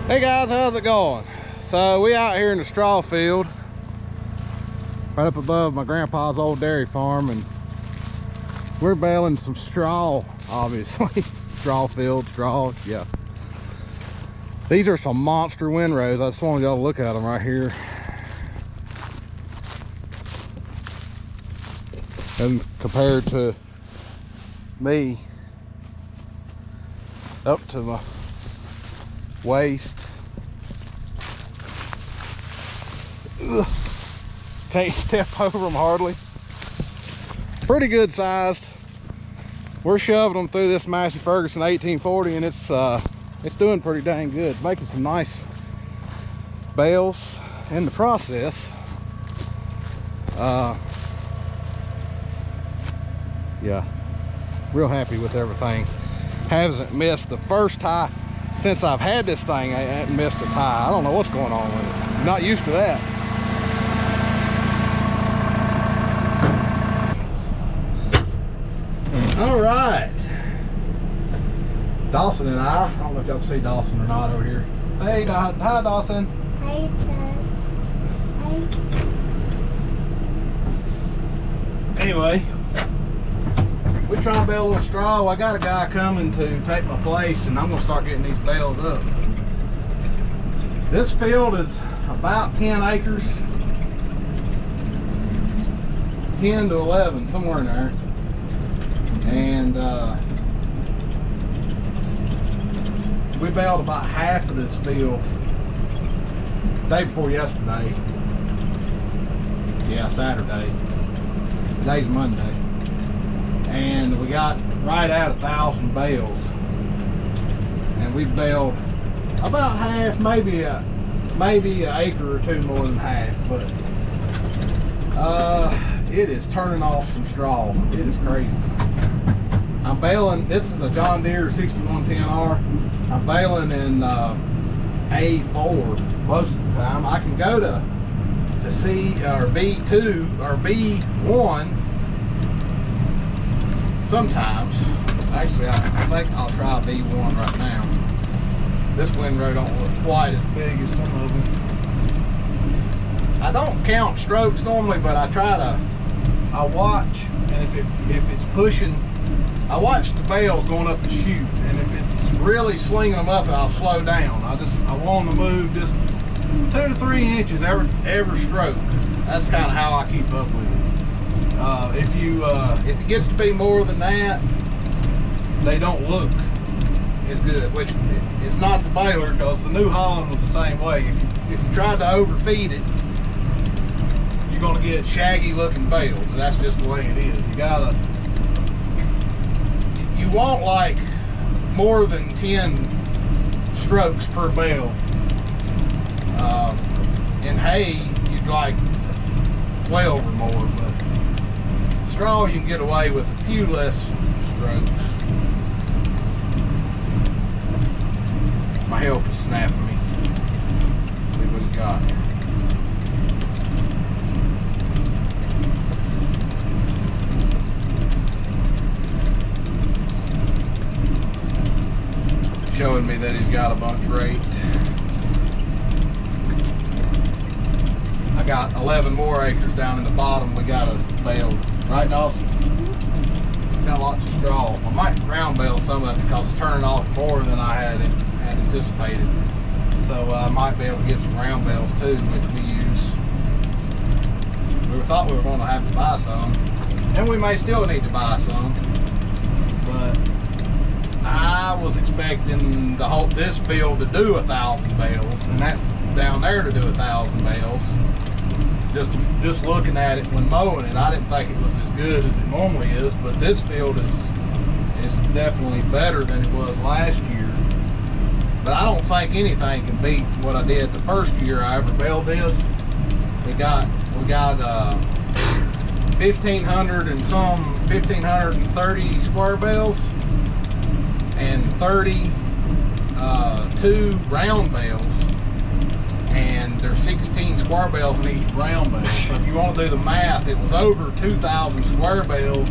Hey guys, how's it going? So we out here in the straw field right up above my grandpa's old dairy farm, and we're baling some straw, obviously. Straw field, straw, yeah. These are some monster windrows. I just wanted y'all to look at them right here. And compared to me, up to my waist. Ugh. Can't step over them hardly. Pretty good sized. We're shoving them through this Massey Ferguson 1840, and it's doing pretty dang good, making some nice bales in the process. Yeah, real happy with everything. Hasn't missed the first tie since I've had this thing. I haven't missed a tie. I don't know what's going on with it. I'm not used to that. All right, Dawson and I don't know if y'all can see Dawson or not over here. Hey, hi Dawson. Hi, Dad. Anyway, we're trying to bale a little straw. I got a guy coming to take my place, and I'm gonna start getting these bales up. This field is about 10 acres, 10 to 11, somewhere in there. And we baled about half of this field the day before yesterday. Yeah, Saturday. Today's Monday. And we got right at 1,000 bales. And we baled about half, maybe an acre or two more than half, but it is turning off some straw. It is crazy. I'm baling, this is a John Deere 6110R. I'm baling in A4 most of the time. I can go to C or B2 or B1 sometimes. Actually, I think I'll try B1 right now. This windrow don't look quite as big as some of them. I don't count strokes normally, but I watch, and if it's pushing, I watch the bales going up the chute, and if it's really slinging them up, I'll slow down. I want to move just 2 to 3 inches every stroke. That's kind of how I keep up with it. If it gets to be more than that, they don't look as good, which it's not the baler, because the New Holland was the same way. If you tried to overfeed it, you're going to get shaggy looking bales. That's just the way it is. You want like more than 10 strokes per bale. In hay, you'd like 12 or more, but straw you can get away with a few less strokes. My helper's snapping me. Let's see what he's got here. Showing me that he's got a bunch raked. I got 11 more acres down in the bottom we got to bale. Right, Dawson? Got lots of straw. I might ground bale some of it because it's turning off more than I had anticipated. So I might be able to get some ground bales too, which we use. We thought we were going to have to buy some, and we may still need to buy some, but I was expecting this field to do 1,000 bales, and that down there to do 1,000 bales. Just looking at it when mowing it, I didn't think it was as good as it normally is, but this field is definitely better than it was last year. But I don't think anything can beat what I did the first year I ever baled this. We got 1,530 square bales and 32 round bales, and there's 16 square bales in each round bale. So if you want to do the math, it was over 2,000 square bales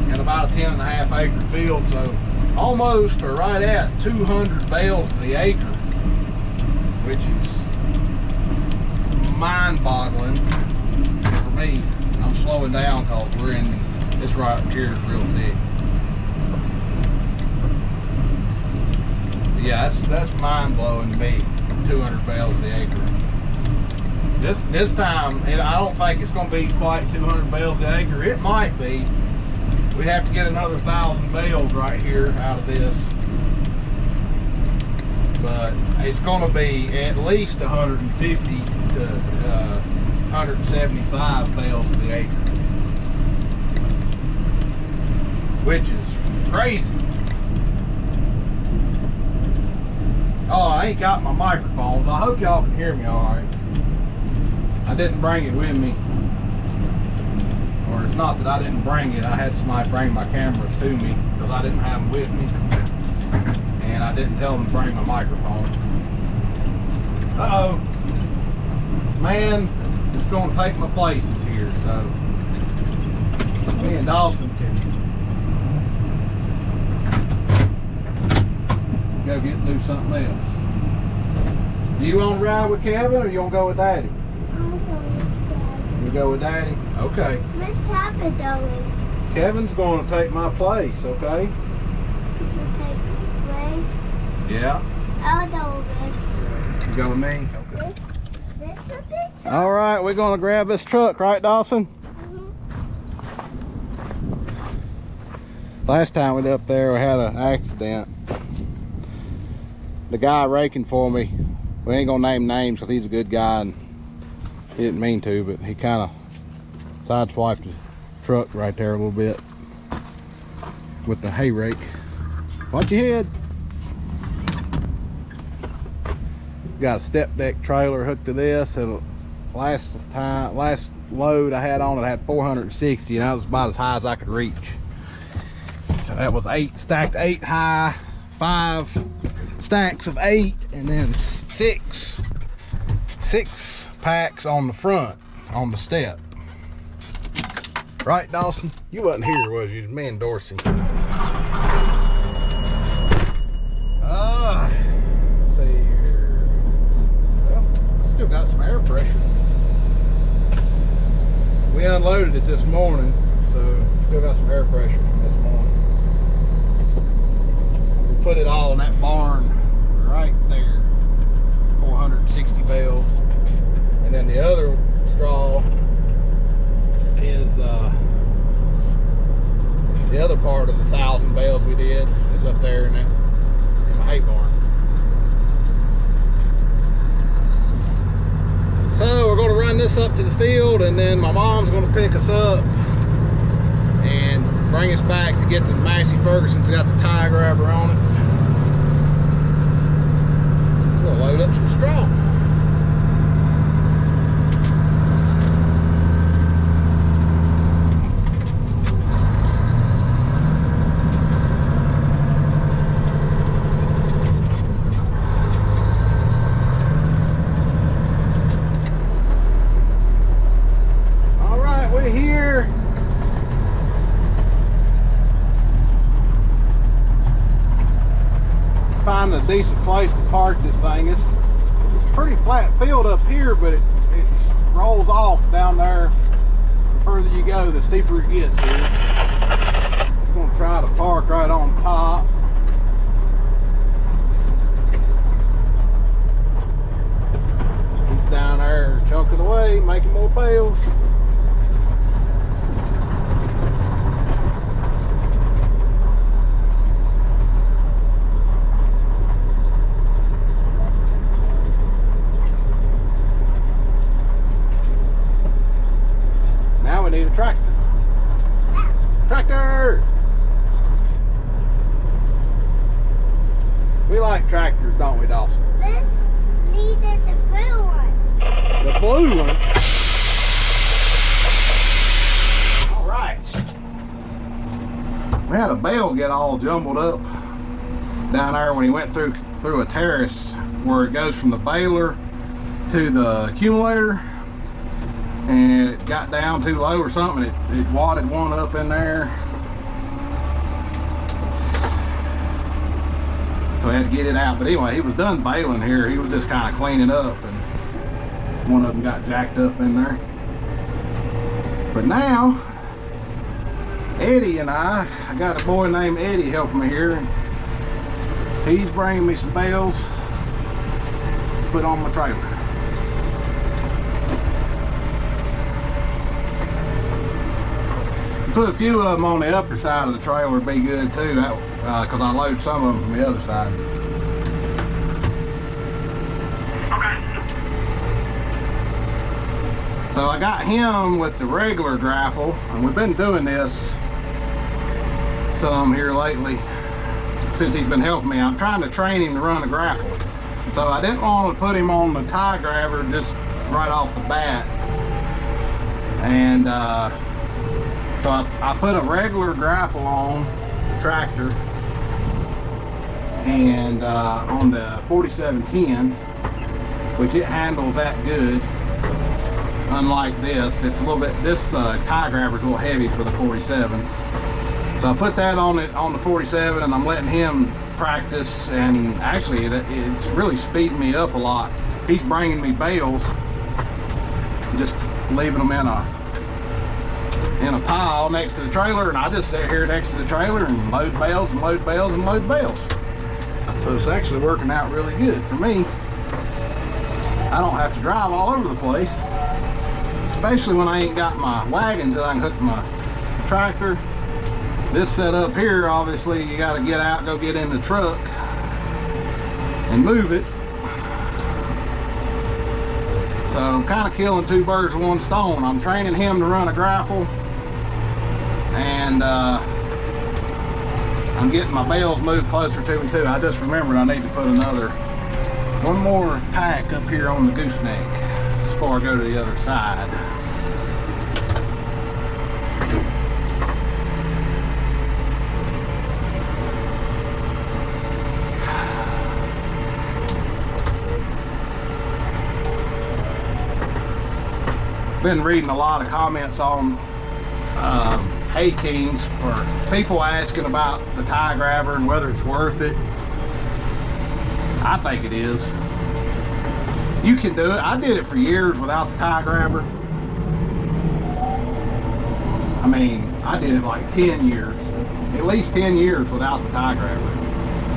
and about a 10.5 acre field. So almost or right at 200 bales to the acre. which is mind-boggling for me. I'm slowing down because we're in, this right here is real thick. But yeah, that's mind-blowing to me, 200 bales the acre. This time, and I don't think it's going to be quite 200 bales the acre. It might be. We have to get another 1,000 bales right here out of this. But it's going to be at least 150 to 175 bales to the acre, which is crazy. Oh, I ain't got my microphones. I hope y'all can hear me all right. I didn't bring it with me, or it's not that I didn't bring it. I had somebody bring my cameras to me because I didn't have them with me. And I didn't tell them to bring my microphone. Uh-oh. Man, it's going to take my places here, so me and Dawson can go do something else. Do you want to ride with Kevin or you want to go with Daddy? I'm going with Daddy. You go with Daddy? Okay. Where's Papa going? Kevin's going to take my place, okay? Yeah. I'll go with You go with me? Okay. this. Is this the picture? All right, we're going to grab this truck, right, Dawson? Last time we were up there, we had an accident. The guy raking for me, we ain't going to name names because he's a good guy and he didn't mean to, but he kind of sideswiped the truck right there a little bit with the hay rake. Watch your head. Got a step deck trailer hooked to this. It'll last load I had on it had 460, and that was about as high as I could reach. So that was 8 stacked 8 high, 5 stacks of 8, and then 6 packs on the front on the step. Right, Dawson? You wasn't here, was you? It was me and Dorsey. Let's see here. Well, I still got some air pressure. We unloaded it this morning, so still got some air pressure from this morning. We put it all in that barn right there, 460 bales. And then the other straw is the other part of the 1,000 bales we did is up there in my hay barn. So we're going to run this up to the field, and then my mom's going to pick us up and bring us back to get the Massey Ferguson's got the tie grabber on it. We'll load up some straw. Here find a decent place to park this thing. It's a pretty flat field up here, but it rolls off down there. The further you go, the steeper it gets here. Just going to try to park right on top. He's down there chunking away, making more bales. Now we need a tractor. Tractor! We like tractors, don't we, Dawson? This needed the blue one. The blue one? All right. We had a bale get all jumbled up down there when he went through a terrace where it goes from the baler to the accumulator. And it got down too low or something. It wadded one up in there. so I had to get it out. But anyway, he was done baling here. He was just kind of cleaning up, and one of them got jacked up in there. But now, Eddie and I got a boy named Eddie helping me here. He's bringing me some bales to put on my trailer. Put a few of them on the upper side of the trailer would be good too, because I load some of them from the other side. Okay. So I got him with the regular grapple, and we've been doing this some here lately since he's been helping me. I'm trying to train him to run a grapple. So I didn't want to put him on the tie grabber just right off the bat. And so I put a regular grapple on the tractor and on the 4710, which it handles that good. Unlike this, it's a little bit, this tie grabber is a little heavy for the 47. So I put that on it on the 47, and I'm letting him practice, and actually it's really speeding me up a lot. He's bringing me bales, just leaving them in a pile next to the trailer, and I just sit here next to the trailer and load bales and load bales and load bales. So it's actually working out really good for me. I don't have to drive all over the place, especially when I ain't got my wagons that I can hook to my tractor. This setup here, obviously you got to get out, go get in the truck and move it. So I'm kind of killing two birds with one stone. I'm training him to run a grapple, and I'm getting my bales moved closer to me too. I just remembered I need to put one more pack up here on the gooseneck before I go to the other side. Been reading a lot of comments on hay kings for people asking about the tie grabber and whether it's worth it. I think it is. You can do it. I did it for years without the tie grabber. I mean, I did it like 10 years, at least 10 years without the tie grabber.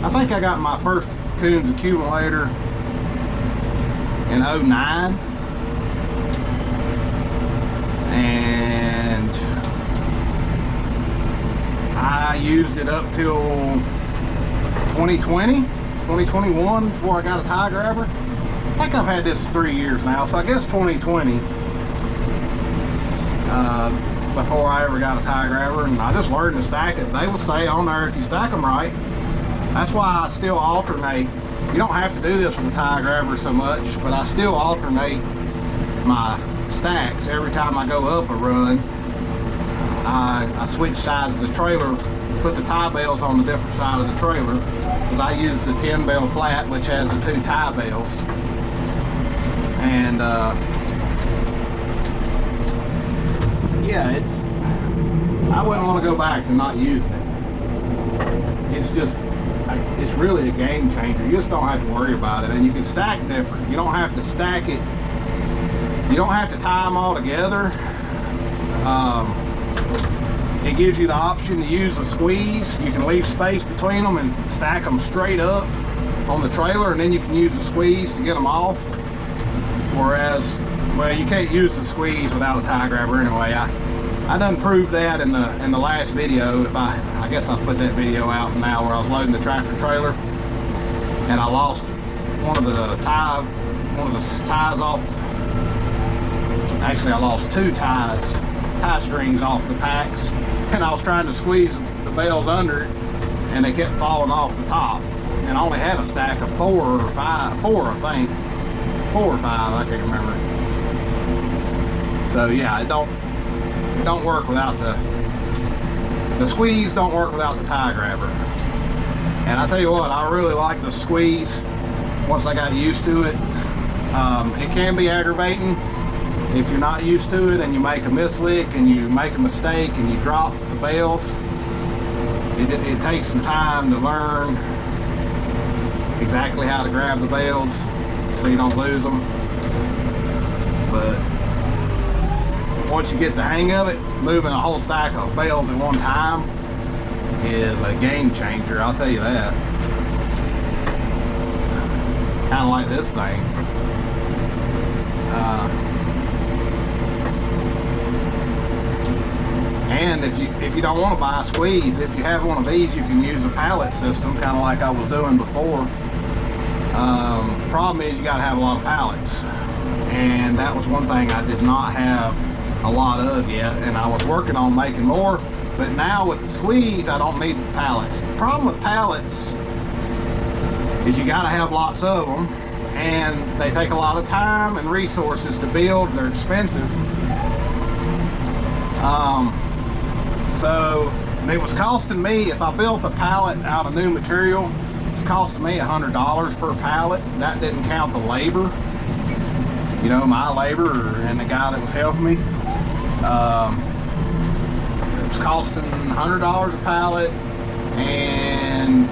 I think I got my first Coons accumulator in 09. And I used it up till 2020, 2021 before I got a tie grabber. I think I've had this 3 years now, so I guess 2020 before I ever got a tie grabber, and I just learned to stack it. They will stay on there if you stack them right. That's why I still alternate. You don't have to do this with a tie grabber so much, but I still alternate my stacks every time I go up a run. I switch sides of the trailer, put the tie bales on the different side of the trailer, because I use the 10 bale flat, which has the 2 tie bales. And yeah, I wouldn't want to go back to not using it. It's really a game changer. You just don't have to worry about it, and you can stack different. You don't have to stack it. You don't have to tie them all together. It gives you the option to use a squeeze. You can leave space between them and stack them straight up on the trailer, and then you can use the squeeze to get them off. Whereas, well, you can't use the squeeze without a tie grabber anyway. I done proved that in the last video. I guess I put that video out now where I was loading the tractor trailer, and I lost one of the ties off. Actually, I lost 2 tie strings off the packs, and I was trying to squeeze the bales under it, and they kept falling off the top. And I only had a stack of 4 or 5, 4 I think, 4 or 5, I can't remember. So yeah, it don't work without the squeeze. Don't work without the tie grabber. And I tell you what, I really like the squeeze once I got used to it. It can be aggravating if you're not used to it and you make a mislick and you make a mistake and you drop the bales. It takes some time to learn exactly how to grab the bales so you don't lose them. But once you get the hang of it, moving a whole stack of bales at one time is a game changer, I'll tell you that. Kind of like this thing. And if you don't want to buy a squeeze, if you have one of these, you can use a pallet system, kind of like I was doing before. Problem is you got to have a lot of pallets, and that was one thing I did not have a lot of yet, and I was working on making more. But now with the squeeze, I don't need the pallets. The problem with pallets is you got to have lots of them, and they take a lot of time and resources to build. They're expensive. So it was costing me, if I built a pallet out of new material, it's costing me $100 per pallet. That didn't count the labor, you know, my labor and the guy that was helping me. It was costing $100 a pallet, and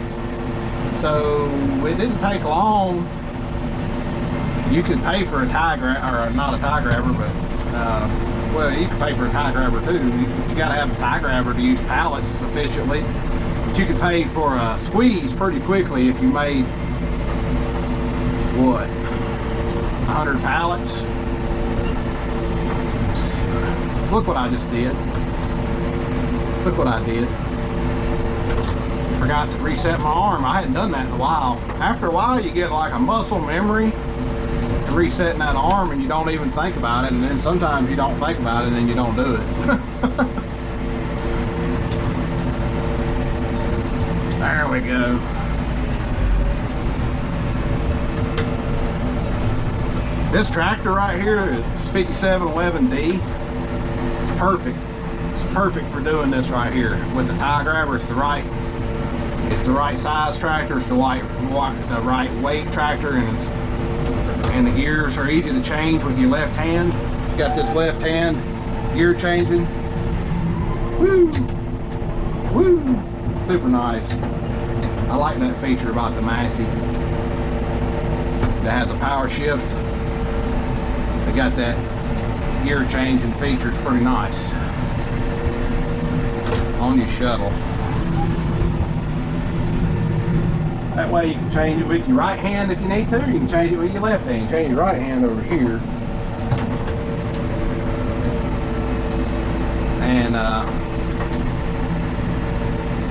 so it didn't take long. You could pay for a tie grabber, or not a tie grabber, but well, you can pay for a tie grabber too. You got to have a tie grabber to use pallets efficiently. But you could pay for a squeeze pretty quickly if you made, what, 100 pallets? Look what I just did. Look what I did. Forgot to reset my arm. I hadn't done that in a while. After a while, you get like a muscle memory to resetting that arm, and you don't even think about it. And then sometimes you don't think about it and then you don't do it. There we go. This tractor right here is 5711D. Perfect. It's perfect for doing this right here with the tie grabber. It's the right size tractor. It's the right weight tractor, and the gears are easy to change with your left hand. It's got this left hand gear changing. Woo! Woo! Super nice. I like that feature about the Massey. That has a power shift. They got that gear changing feature. It's pretty nice on your shuttle. That way you can change it with your right hand if you need to. You can change it with your left hand. Change your right hand over here. And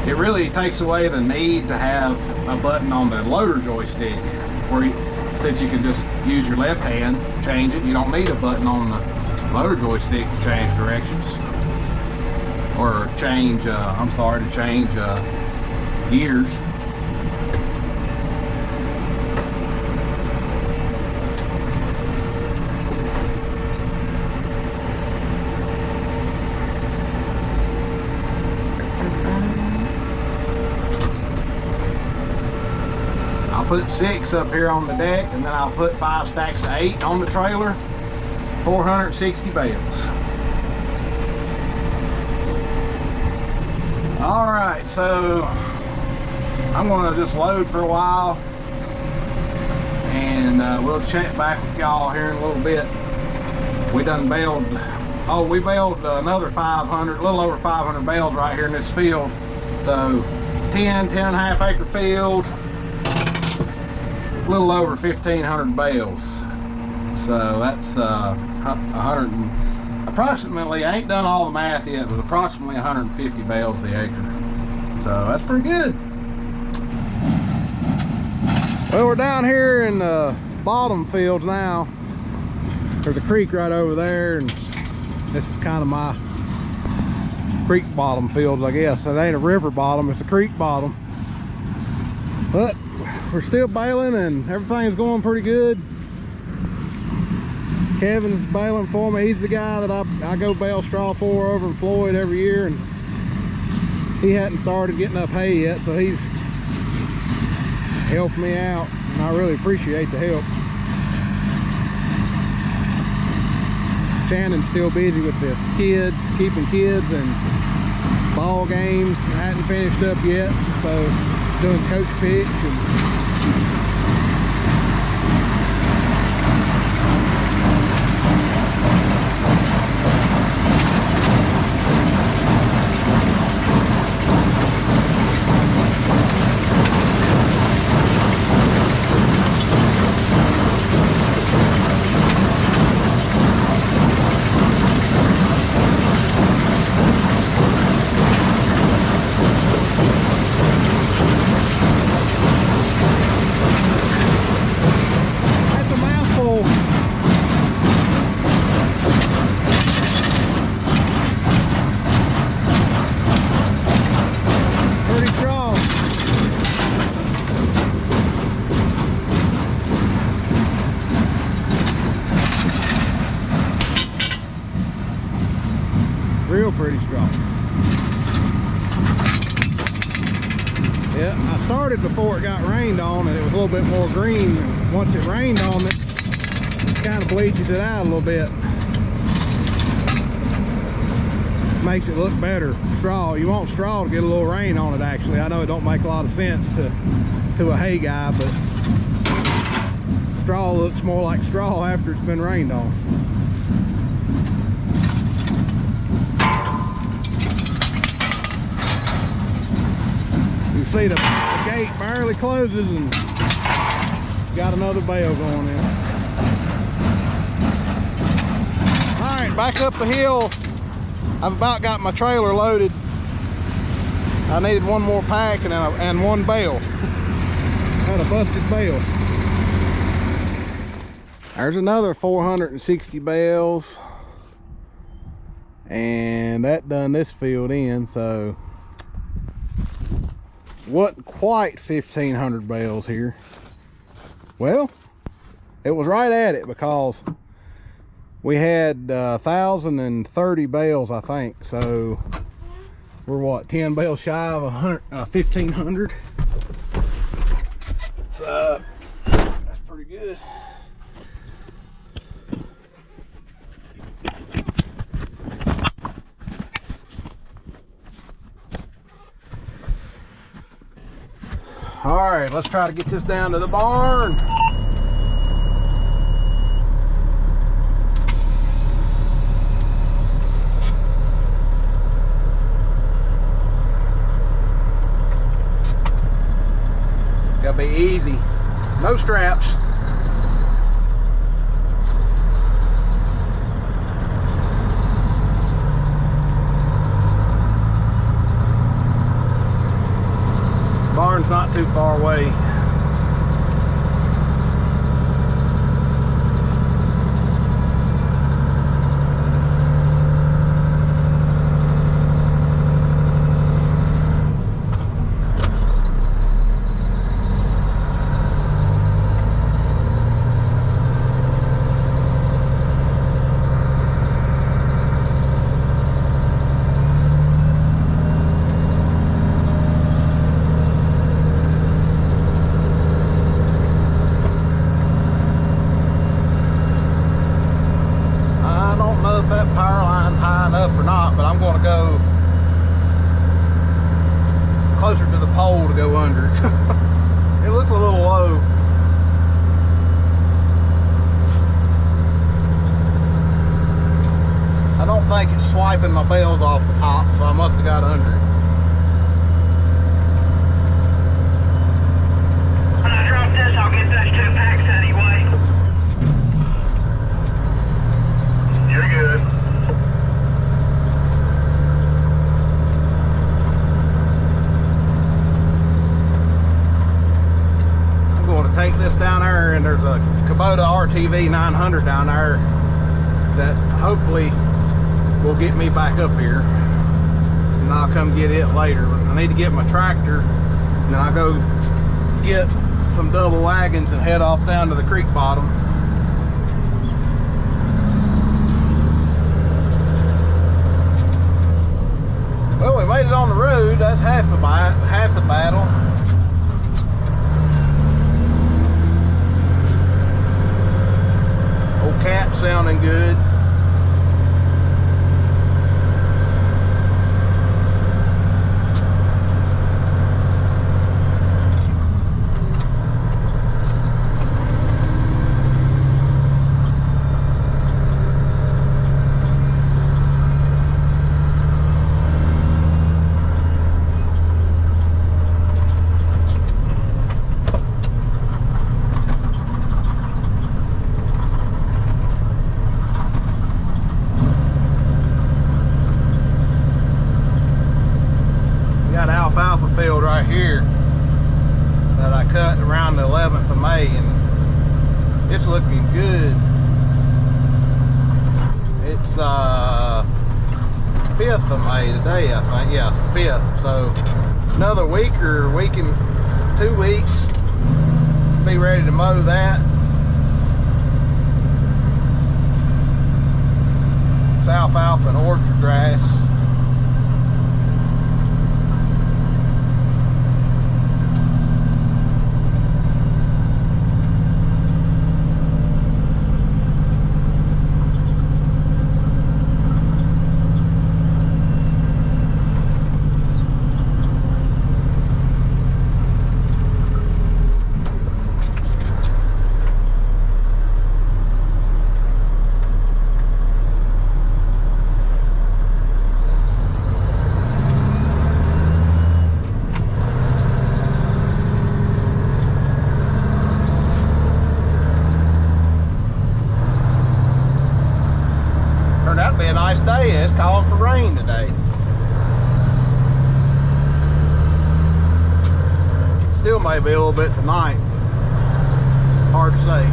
it really takes away the need to have a button on the loader joystick, where since you can just use your left hand, change it. You don't need a button on the loader joystick to change directions. Or change, to change gears. I'll put 6 up here on the deck, and then I'll put 5 stacks of 8 on the trailer. 460 bales. All right, so I'm gonna just load for a while, and we'll check back with y'all here in a little bit. We done baled, we baled another 500, a little over 500 bales right here in this field. So 10.5 acre field, a little over 1,500 bales. So that's 100 and approximately, I ain't done all the math yet, but approximately 150 bales the acre. So that's pretty good. Well, we're down here in the bottom fields now. There's a creek right over there, and this is kind of my creek bottom fields, I guess. It ain't a river bottom, it's a creek bottom. But we're still baling, and everything's going pretty good. Kevin's baling for me. He's the guy that I go bale straw for over in Floyd every year, and he hadn't started getting up hay yet, so he's helped me out, and I really appreciate the help. Shannon's still busy with the kids, keeping kids, and ball games hadn't finished up yet, so doing coach pitch and pretty strong. Yeah, I started before it got rained on and it was a little bit more green. And once it rained on it, it kind of bleaches it out a little bit. Makes it look better. Straw, you want straw to get a little rain on it actually. I know it don't make a lot of sense to a hay guy, but straw looks more like straw after it's been rained on. You see the gate barely closes and got another bale going in. All right, back up the hill. I've about got my trailer loaded. I needed one more pack and one bale. Had a busted bale. There's another 460 bales. And that done this field in, so wasn't quite 1,500 bales here. Well, it was right at it because we had 1,030 bales, I think. So we're what, 10 bales shy of 1,500. So that's pretty good. All right, let's try to get this down to the barn. Gotta be easy. No straps. Barn's not too far away. Closer to the pole to go under it. It looks a little low. I don't think it's swiping my bales off the top, so I must have got under it. When I drop this, I'll get those 2 packs anyway. You're good. Take this down there, and there's a Kubota RTV 900 down there that hopefully will get me back up here, and I'll come get it later. I need to get my tractor, and then I'll go get some double wagons and head off down to the creek bottom. Well, we made it on the road. That's half the battle. Old cat sounding good. Alfalfa field right here that I cut around the 11th of May, and it's looking good. It's 5th of May today, I think. Yeah, it's 5th. So another week or week and 2 weeks, be ready to mow that. It's alfalfa and orchard grass. a nice day. It's calling for rain today. Still may be a little bit tonight. Hard to say.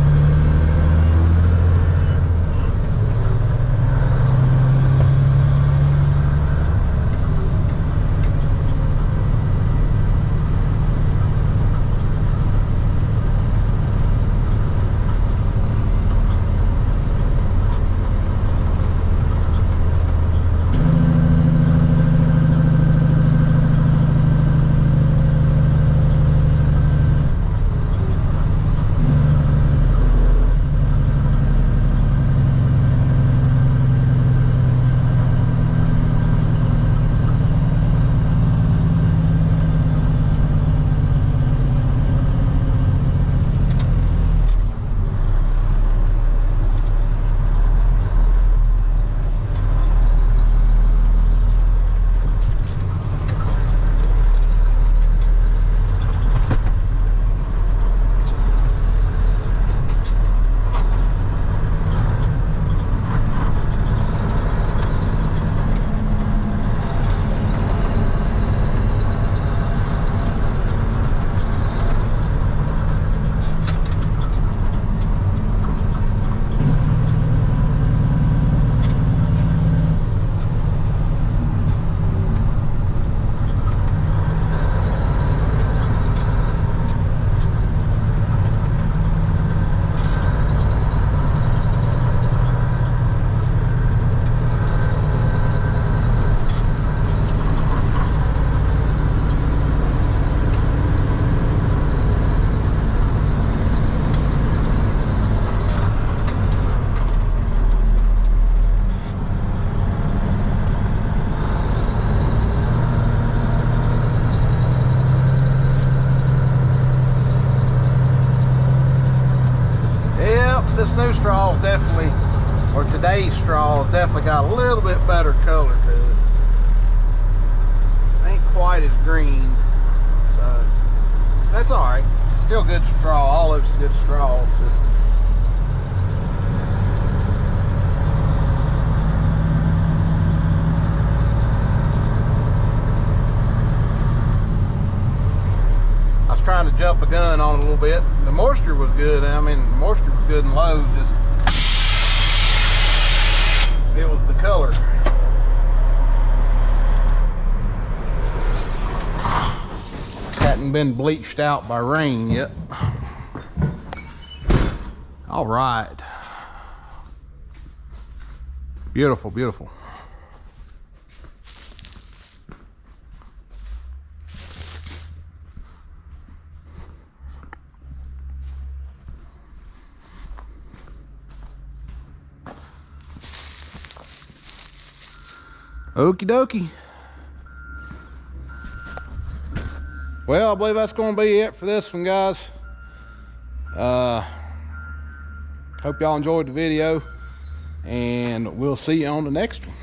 This new straw is definitely, or today's straw has definitely got a little bit better color to it. Ain't quite as green, so that's all right. Still good straw. All of it's good straw. It's just trying to jump a gun on it a little bit. The moisture was good. I mean, the moisture was good and low. Just it was the color. Hadn't been bleached out by rain yet. All right. Beautiful, beautiful. Okie dokie. Well, I believe that's going to be it for this one, guys. Hope y'all enjoyed the video, and we'll see you on the next one.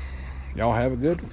Y'all have a good one.